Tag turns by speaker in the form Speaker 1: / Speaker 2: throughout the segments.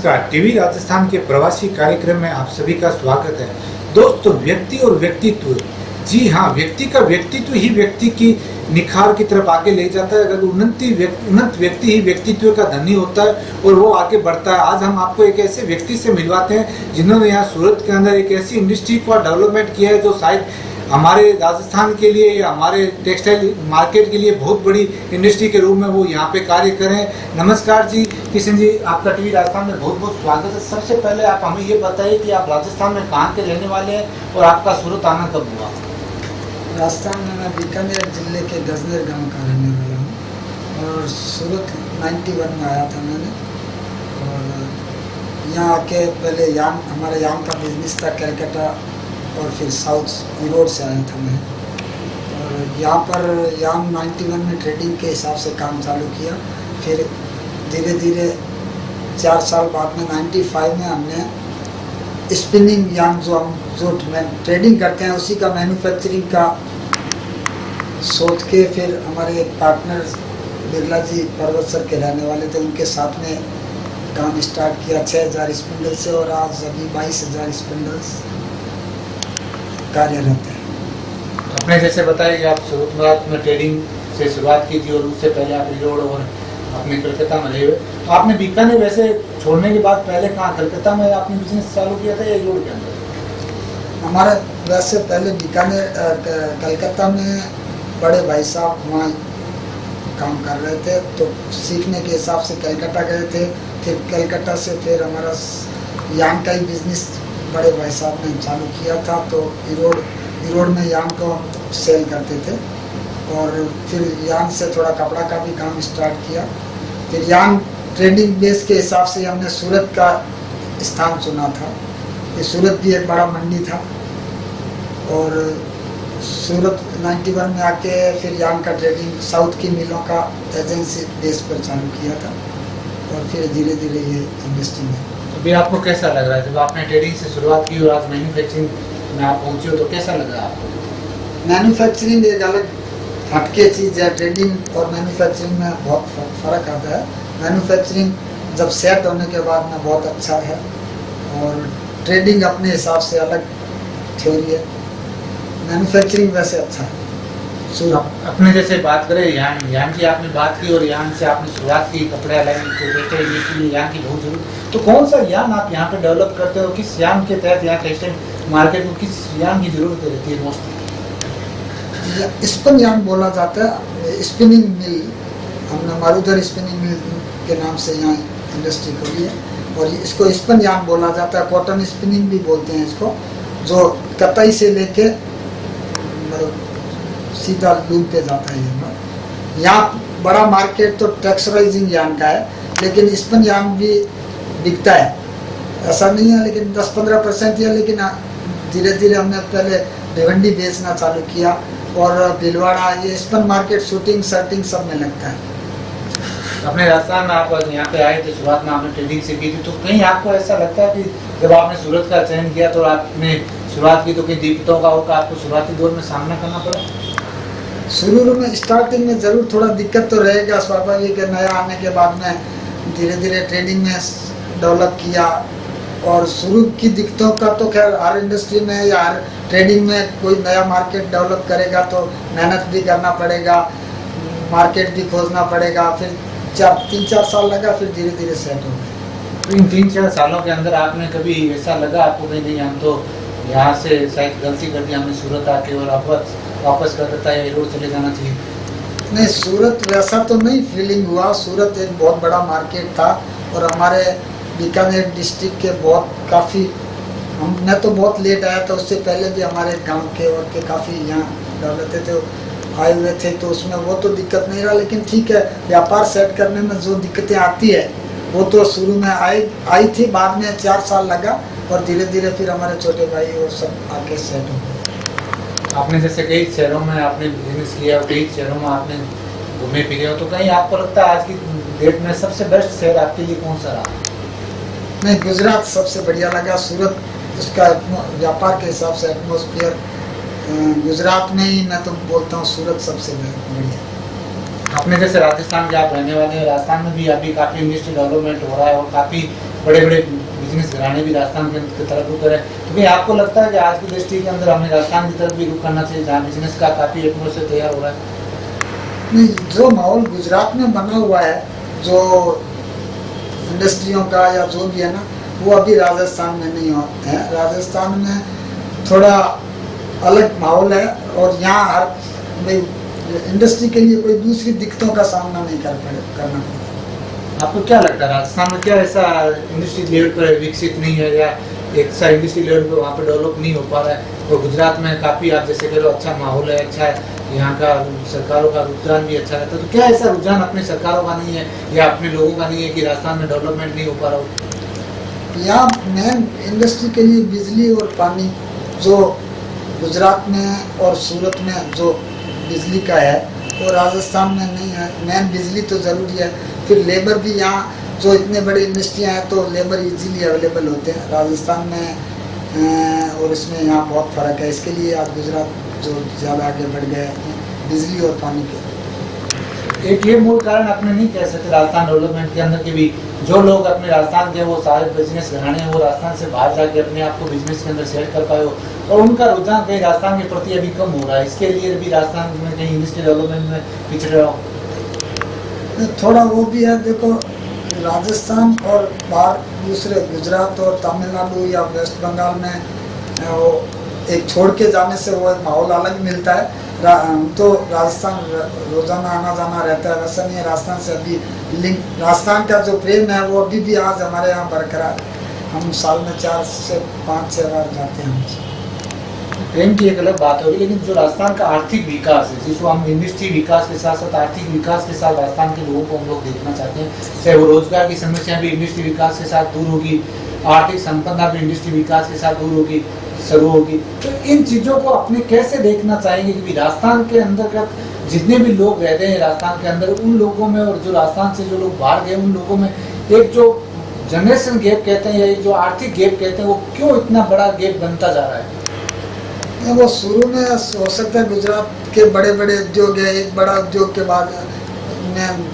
Speaker 1: नमस्कार, टीवी राजस्थान के प्रवासी कार्यक्रम में आप सभी का स्वागत है। दोस्तों, व्यक्ति और व्यक्तित्व, जी हाँ, व्यक्ति का व्यक्तित्व ही व्यक्ति की निखार की तरफ आगे ले जाता है। अगर उन्नत व्यक्ति ही व्यक्तित्व का धनी होता है और वो आगे बढ़ता है। आज हम आपको एक ऐसे व्यक्ति से मिलवाते हैं जिन्होंने यहाँ सूरत के अंदर एक ऐसी इंडस्ट्री का डेवलपमेंट किया है जो शायद हमारे राजस्थान के लिए या हमारे टेक्सटाइल मार्केट के लिए बहुत बड़ी इंडस्ट्री के रूप में वो यहाँ पे कार्य करें। नमस्कार जी किशन जी, आपका टीवी राजस्थान में बहुत बहुत स्वागत है। सबसे पहले आप हमें ये बताइए कि आप राजस्थान में कहाँ के रहने वाले हैं और आपका सूरत आना कब हुआ?
Speaker 2: राजस्थान में मैं बीकानेर जिले के गजनेर गांव का रहने वाला हूँ और सूरत 91 में आया था मैंने। और यहाँ आके पहले हमारा यान का बिजनेस था कलकत्ता और फिर साउथ ईरोड से आया था मैं। और यहाँ पर यान 91 में ट्रेडिंग के हिसाब से काम चालू किया। फिर धीरे धीरे 4 साल बाद में 95 में हमने स्पिनिंग यान जो ट्रेडिंग करते हैं उसी का मैन्युफैक्चरिंग का सोच के फिर हमारे एक पार्टनर बिरला जी पर्वत सर के रहने वाले थे, उनके साथ में काम स्टार्ट किया 6000 स्पिंडल से और आज अभी 22000 स्पिंडल्स कार्यरत है।
Speaker 1: अपने जैसे बताइए कि आप सूरत में ट्रेडिंग से शुरुआत की थी और उससे पहले आप ईरोड और अपने कलकत्ता में रहे हुए। आपने बीकानेर वैसे छोड़ने के बाद पहले कहाँ कलकत्ता में आपने बिजनेस चालू किया था या ईरोड के अंदर?
Speaker 2: हमारा वैसे पहले बीकानेर कलकत्ता में बड़े भाई साहब वहाँ काम कर रहे थे तो सीखने के हिसाब से कलकत्ता गए थे। फिर कलकत्ता से फिर हमारा यान का ही बिजनेस बड़े भाई साहब ने चालू किया था तो ईरोड में यान को सेल करते थे। और फिर यान से थोड़ा कपड़ा का भी काम स्टार्ट किया। फिर यान ट्रेडिंग बेस के हिसाब से हमने सूरत का स्थान चुना था कि सूरत भी एक बड़ा मंडी था। और सूरत 91 में आके फिर यान का ट्रेडिंग साउथ की मिलों का एजेंसी बेस पर चालू किया था और फिर धीरे धीरे ये इंडस्ट्री में।
Speaker 1: अभी आपको कैसा लग रहा है जब आपने ट्रेडिंग से शुरुआत की और आज मैन्युफैक्चरिंग में आप पहुंचे हो तो कैसा लग रहा है आपको?
Speaker 2: मैन्युफैक्चरिंग एक अलग हटके चीज़ है। ट्रेडिंग और मैन्युफैक्चरिंग में बहुत फ़र्क आता है। मैन्युफैक्चरिंग जब सेट होने के बाद में बहुत अच्छा है और ट्रेडिंग अपने हिसाब से अलग थ्योरी है। मैन्युफैक्चरिंग वैसे अच्छा है।
Speaker 1: अपने जैसे बात करें यान की आपने बात की और यान से आपने शुरुआत की कपड़े अलग यान की बहुत जरूरत। तो कौन सा यान आप यहाँ पे डेवलप करते हो? किस यान के तहत यहाँ टेक्सटाइल मार्केट में किस यान की जरूरत रहती है मोस्टली?
Speaker 2: स्पिन यान बोला जाता है। स्पिनिंग मिल हमने मारूधर स्पिनिंग मिल के नाम से यहाँ इंडस्ट्री खोली है और इसको स्पिन यान बोला जाता है। कॉटन स्पिनिंग भी बोलते हैं इसको, जो कताई से लेके सीधा लूम पे जाता है। यहाँ बड़ा मार्केट तो टेक्सचराइजिंग यान का है लेकिन स्पिन यान भी बिकता है, ऐसा नहीं है, लेकिन 10-15% ही है। लेकिन धीरे धीरे हमने पहले भिवंडी बेचना चालू किया और भीलवाड़ा, ये स्पिन मार्केट शूटिंग शर्टिंग सब में लगता है।
Speaker 1: अपने राजस्थान आप यहाँ पे आए थे, शुरुआत में आपने ट्रेडिंग से की थी, तो कहीं आपको ऐसा लगता है कि जब आपने सूरत का चयन किया तो आपने शुरुआत की तो कई दिक्कतों का होगा आपको शुरुआती दौर में सामना करना पड़ा?
Speaker 2: शुरू में स्टार्टिंग में ज़रूर थोड़ा दिक्कत तो रहेगा, स्वाभाविक है। नया आने के बाद में धीरे धीरे ट्रेडिंग में डेवलप किया और शुरू की दिक्कतों का तो खैर हर इंडस्ट्री में या हर ट्रेडिंग में कोई नया मार्केट डेवलप करेगा तो मेहनत भी करना पड़ेगा, मार्केट भी खोजना पड़ेगा। फिर 3-4 साल लगा, फिर धीरे धीरे सेट हो गया।
Speaker 1: तो इन 3-4 सालों के अंदर आपने कभी ऐसा लगा आपको नहीं हम तो यहाँ से शायद गलती कर दी, हमने सूरत आके और वापस कर देता है ईरोड चले जाना चाहिए?
Speaker 2: नहीं, सूरत वैसा तो नहीं फीलिंग हुआ। सूरत एक बहुत बड़ा मार्केट था और हमारे बीकानेर डिस्ट्रिक्ट के काफ़ी मैं तो बहुत लेट आया था, उससे पहले भी हमारे गांव के और के काफ़ी यहाँ डेवलप थे आए हुए थे तो उसमें वो तो दिक्कत नहीं रहा। लेकिन ठीक है, व्यापार सेट करने में जो दिक्कतें आती है वो तो शुरू में आई थी, बाद में 4 साल लगा और धीरे धीरे फिर हमारे छोटे भाई वो सब आके सेट हो गए।
Speaker 1: आपने जैसे कई शहरों में आपने बिजनेस किया और कई शहरों में आपने घूमे फिरे हो, तो कहीं आपको लगता है आज की डेट में सबसे बेस्ट शहर आपके लिए कौन सा रहा?
Speaker 2: नहीं, गुजरात सबसे बढ़िया लगा। सूरत उसका व्यापार के हिसाब से एटमोसफियर गुजरात में ही मैं तो बोलता हूँ सूरत सबसे बढ़िया।
Speaker 1: अपने जैसे राजस्थान के आप रहने वाले हैं, राजस्थान में भी अभी काफ़ी इंडस्ट्री डेवलपमेंट हो रहा है और काफ़ी बड़े बड़े बिजनेस घराने भी राजस्थान की तरफ रुक रहे हैं। तो क्या आपको लगता है कि आज की दृष्टि के अंदर हमें राजस्थान की तरफ भी रुख करना चाहिए, जहाँ बिजनेस का काफ़ी एटमोस से तैयार हो रहा है?
Speaker 2: नहीं, जो माहौल गुजरात में बना हुआ है, जो इंडस्ट्रियों का या जो भी है ना, वो अभी राजस्थान में नहीं है। राजस्थान में थोड़ा अलग माहौल है और यहाँ हर भाई इंडस्ट्री के लिए कोई दूसरी दिक्कतों का सामना नहीं करना पड़ता।
Speaker 1: आपको क्या लगता है राजस्थान में क्या ऐसा इंडस्ट्री लेवल पर विकसित नहीं है, या एक ऐसा इंडस्ट्री लेवल पर वहाँ पर डेवलप नहीं हो पा रहा है? और गुजरात में काफ़ी आप जैसे कह लो अच्छा माहौल है, अच्छा है, यहाँ का सरकारों का रुझान भी अच्छा रहता है, तो क्या ऐसा रुझान अपने सरकारों का नहीं है या अपने लोगों का नहीं है कि राजस्थान में डेवलपमेंट नहीं हो पा रहा हो?
Speaker 2: यहाँ मेन इंडस्ट्री के लिए बिजली और पानी, जो गुजरात में और सूरत में जो बिजली का है वो राजस्थान में नहीं है। मेन बिजली तो ज़रूरी है, फिर लेबर भी यहाँ जो इतने बड़े इंडस्ट्रियाँ हैं तो लेबर इजीली अवेलेबल होते हैं। राजस्थान में और इसमें यहाँ बहुत फ़र्क है, इसके लिए आज गुजरात जो ज़्यादा आगे बढ़ गए हैं बिजली और पानी के।
Speaker 1: एक ये मूल कारण अपने नहीं कह सकते राजस्थान डेवलपमेंट के अंदर कि भी जो लोग अपने राजस्थान के वो सारे बिजनेस घराने हैं वो राजस्थान से बाहर जाके अपने आप को बिजनेस के अंदर सेट कर पाए हो, और उनका रुझान कहीं राजस्थान के प्रति अभी कम हो रहा है, इसके लिए भी राजस्थान में कहीं इंडस्ट्रियल डेवलपमेंट में पिछड़ रहा हो?
Speaker 2: थोड़ा वो भी है, देखो राजस्थान और बाहर दूसरे गुजरात और तमिलनाडु या वेस्ट बंगाल में वो एक छोड़ के जाने से वो एक माहौल अलग मिलता है। तो राजस्थान रोजाना आना जाना रहता है, वैसा नहीं है। राजस्थान से अभी लिंक, राजस्थान का जो प्रेम है वो अभी भी आज हमारे यहाँ बरकरार है। हम साल में 4 से 5 बार जाते हैं।
Speaker 1: प्रेम की एक अलग बात होगी, लेकिन जो राजस्थान का आर्थिक विकास है, जिसको हम इंडस्ट्री विकास के साथ साथ आर्थिक विकास के साथ राजस्थान के लोगों को हम लोग देखना चाहते हैं, चाहे वो रोजगार की समस्या भी इंडस्ट्री विकास के साथ दूर होगी, आर्थिक संपन्नता भी इंडस्ट्री विकास के साथ दूर होगी, शुरू होगी। तो इन चीज़ों को अपने कैसे देखना चाहेंगे कि राजस्थान के अंदर का जितने भी लोग रहते हैं राजस्थान के अंदर, उन लोगों में और जो राजस्थान से जो लोग बाहर गए उन लोगों में एक जो जनरेशन गैप कहते हैं या एक जो आर्थिक गैप कहते हैं, वो क्यों इतना बड़ा गैप बनता जा रहा है?
Speaker 2: वो शुरू में हो सकता है गुजरात के बड़े बड़े उद्योग है, एक बड़ा उद्योग के बाद में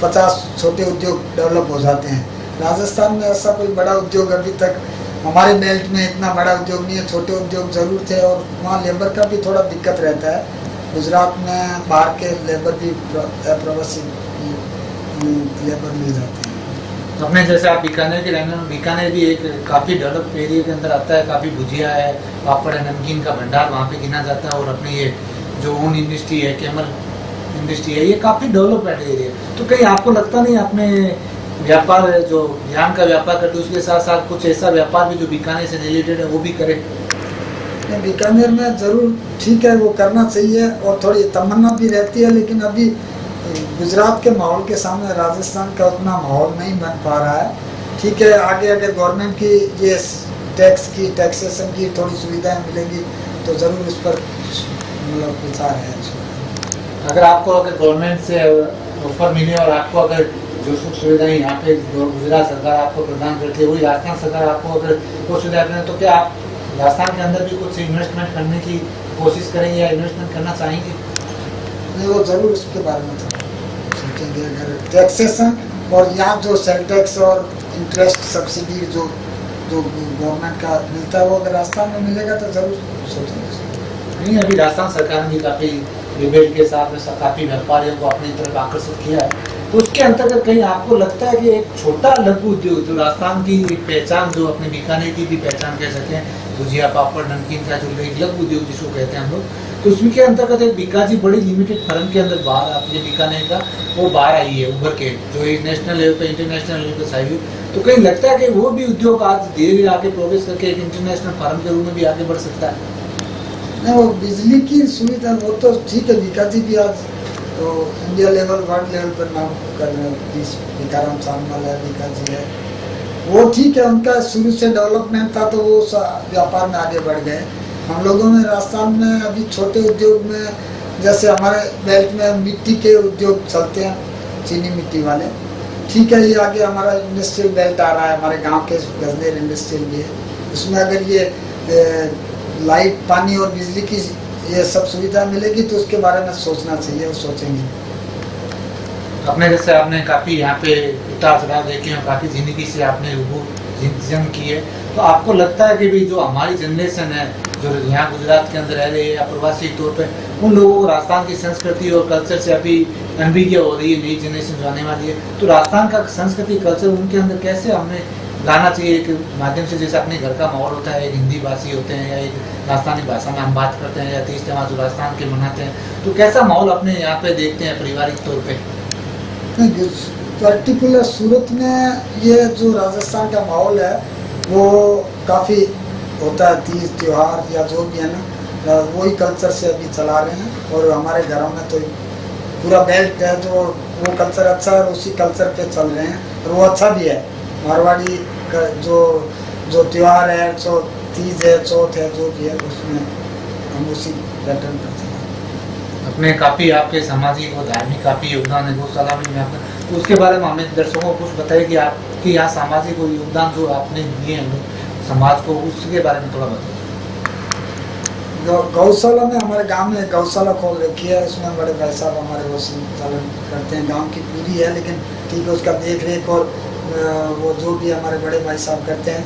Speaker 2: 50 छोटे उद्योग डेवलप हो जाते हैं। राजस्थान में ऐसा कोई बड़ा उद्योग अभी तक, हमारे बेल्ट में इतना बड़ा उद्योग नहीं है। छोटे उद्योग जरूर थे और वहाँ लेबर का भी थोड़ा दिक्कत रहता है। गुजरात में बाहर के लेबर भी प्रवासी लेबर मिल जाते हैं।
Speaker 1: अपने जैसे आप बीकानेर के रहने, बीकानेर भी एक काफ़ी डेवलप एरिया के अंदर आता है, काफ़ी भुजिया है, पापड़ है, नमकीन का भंडार वहाँ पे गिना जाता है, और अपने ये जो ऊन इंडस्ट्री है, कैमल इंडस्ट्री है, ये काफ़ी डेवलपमेंट एरिया है। तो कहीं आपको लगता नहीं अपने व्यापार जो यहाँ का व्यापार करते उसके साथ साथ कुछ ऐसा व्यापार भी जो बीकानेर से रिलेटेड है वो भी करे?
Speaker 2: बीकानेर में ज़रूर ठीक है, वो करना चाहिए और थोड़ी तमन्ना भी रहती है, लेकिन अभी गुजरात के माहौल के सामने राजस्थान का उतना माहौल नहीं बन पा रहा है। ठीक है, आगे अगर गवर्नमेंट की ये टैक्सेशन की थोड़ी सुविधाएं मिलेंगी तो ज़रूर उस पर मतलब विचार है।
Speaker 1: अगर आपको अगर गवर्नमेंट से ऑफर मिले और आपको अगर जो सुख सुविधाएं यहाँ पे गुजरात सरकार आपको प्रदान करती है वही राजस्थान सरकार आपको अगर वो सुविधा दें, तो क्या आप राजस्थान के अंदर भी कुछ इन्वेस्टमेंट करने की कोशिश करेंगे या इन्वेस्टमेंट करना चाहेंगे?
Speaker 2: नहीं, वो ज़रूर उसके बारे में सोचेंगे। अगर टैक्सेशन और यहाँ जो सेल टैक्स और इंटरेस्ट सब्सिडी जो गवर्नमेंट का मिलता है वो अगर राजस्थान में मिलेगा तो ज़रूर सोचेंगे।
Speaker 1: नहीं, अभी राजस्थान सरकार ने भी काफ़ी रिबेट के साथ में काफ़ी व्यापारियों को अपनी तरफ आकर्षित किया है, तो उसके अंतर्गत कहीं आपको लगता है कि एक छोटा लघु उद्योग जो राजस्थान की एक पहचान, जो अपने बीकानेर की भी पहचान कह सकते हैं, भुजिया पापड़ नमकीन का जो एक लघु उद्योग जिसको कहते हैं हम लोग, तो उसमें के अंतर्गत एक बीकाजी बड़ी लिमिटेड फर्म के अंदर बाहर अपने बीकानेर का वो बाहर आई है उभर के, जो एक नेशनल लेवल पर इंटरनेशनल लेवल पर आई, तो कहीं लगता है कि वो भी उद्योग आज धीरे धीरे आगे प्रोग्रेस करके एक इंटरनेशनल फर्म के रूप में भी आगे बढ़ सकता है?
Speaker 2: नहीं, वो बिजली की सुविधा वो तो ठीक है, बीकाजी भी आज तो इंडिया लेवल वर्ल्ड लेवल पर नाम कर रहे हैं। बीकाराम सानमल है, बीकाजी है, वो ठीक है, उनका शुरू से डेवलपमेंट था तो वो व्यापार में आगे बढ़ गए। हम लोगों में राजस्थान में अभी छोटे उद्योग में जैसे हमारे बेल्ट में मिट्टी के उद्योग चलते हैं, चीनी मिट्टी वाले, ठीक है, ये आगे हमारा इंडस्ट्रियल बेल्ट आ रहा है, हमारे गांव के गजनेर इंडस्ट्रियल भी है, उसमें अगर ये लाइट पानी और बिजली की ये सब सुविधा मिलेगी तो उसके बारे में सोचना चाहिए और सोचेंगे।
Speaker 1: अपने जैसे आपने काफ़ी यहाँ पे उतार चढ़ाव देखे हैं, काफ़ी ज़िंदगी से आपने रूबरू जंग की है, तो आपको लगता है कि भी जो हमारी जनरेशन है जो यहाँ गुजरात के अंदर रह रही है या प्रवासी तौर पे, उन लोगों को राजस्थान की संस्कृति और कल्चर से अभी अनभिज्ञ हो रही है, नई जनरेशन जो आने वाली है, तो राजस्थान का संस्कृति कल्चर उनके अंदर कैसे हमें लाना चाहिए एक माध्यम से? जैसे अपने घर का माहौल होता है, एक हिंदी भाषी होते हैं या एक राजस्थानी भाषा में हम बात करते हैं या तीज त्योहार जो राजस्थान के मनाते हैं, तो कैसा माहौल अपने यहाँ पे देखते हैं पारिवारिक तौर पे?
Speaker 2: पर्टिकुलर सूरत में ये जो राजस्थान का माहौल है वो काफ़ी होता है, तीज त्योहार या जो भी है ना, वही कल्चर से अभी चला रहे हैं। और हमारे घरों में तो पूरा बेल्ट है, जो वो कल्चर अच्छा है, उसी कल्चर पे चल रहे हैं और वो अच्छा भी है। मारवाड़ी का जो त्योहार है, जो तीज है, चौथ है, जो भी है, उसमें हम उसी पैटर्न पर चला रहे हैं।
Speaker 1: अपने काफ़ी आपके सामाजिक और धार्मिक काफ़ी योगदान है गौशाला में आपका, तो उसके बारे में हमें दर्शकों को कुछ बताइए कि आपके यहाँ सामाजिक और योगदान जो आपने दिए हैं समाज को, उसके बारे में थोड़ा बताइए।
Speaker 2: गौशाला में हमारे गांव में गौशाला खोल रखी है, उसमें बड़े भाई साहब हमारे वो संचालन करते हैं। गांव की पूरी है, लेकिन ठीक है उसका देख रेख और वो जो भी हमारे बड़े भाई साहब करते हैं,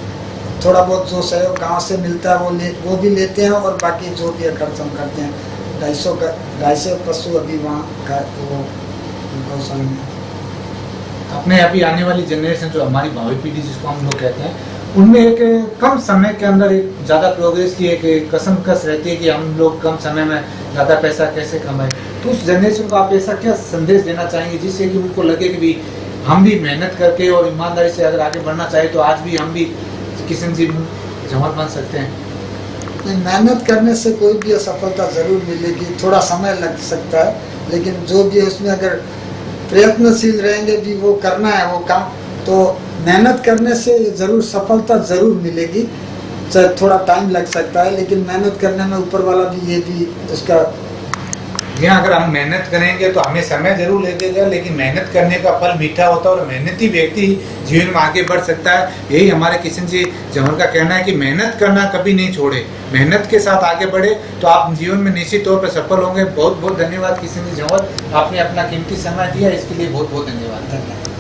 Speaker 2: थोड़ा बहुत जो सहयोग गांव से मिलता है वो भी लेते हैं और बाकी जो भी खर्च हम करते हैं। 250 पशु अभी वहाँ का वो गौशाला में।
Speaker 1: अपने अभी आने वाली जनरेशन जो हमारी भावी पीढ़ी जिसको हम लोग कहते हैं, उनमें एक कम समय के अंदर एक ज़्यादा प्रोग्रेस की एक कसमकस रहती है कि हम लोग कम समय में ज़्यादा पैसा कैसे कमाएं, तो उस जनरेशन को आप ऐसा क्या संदेश देना चाहेंगे जिससे कि उनको लगे कि भी हम भी मेहनत करके और ईमानदारी से अगर आगे बढ़ना चाहे तो आज भी हम भी किशन जी जमर बन सकते हैं?
Speaker 2: नहीं, मेहनत करने से कोई भी असफलता ज़रूर मिलेगी, थोड़ा समय लग सकता है, लेकिन जो भी है उसमें अगर प्रयत्नशील रहेंगे भी, वो करना है वो काम, तो मेहनत करने से ज़रूर सफलता ज़रूर मिलेगी। चाहे थोड़ा टाइम लग सकता है, लेकिन मेहनत करने में ऊपर वाला भी ये भी उसका।
Speaker 1: जी हाँ, अगर हम मेहनत करेंगे तो हमें समय जरूर लगेगा, लेकिन मेहनत करने का फल मीठा होता है और मेहनती व्यक्ति जीवन में आगे बढ़ सकता है। यही हमारे किशन जी जमर का कहना है कि मेहनत करना कभी नहीं छोड़े, मेहनत के साथ आगे बढ़े तो आप जीवन में निश्चित तौर पर सफल होंगे। बहुत बहुत धन्यवाद किशन जी जमर, आपने अपना कीमती समय दिया, इसके लिए बहुत बहुत धन्यवाद।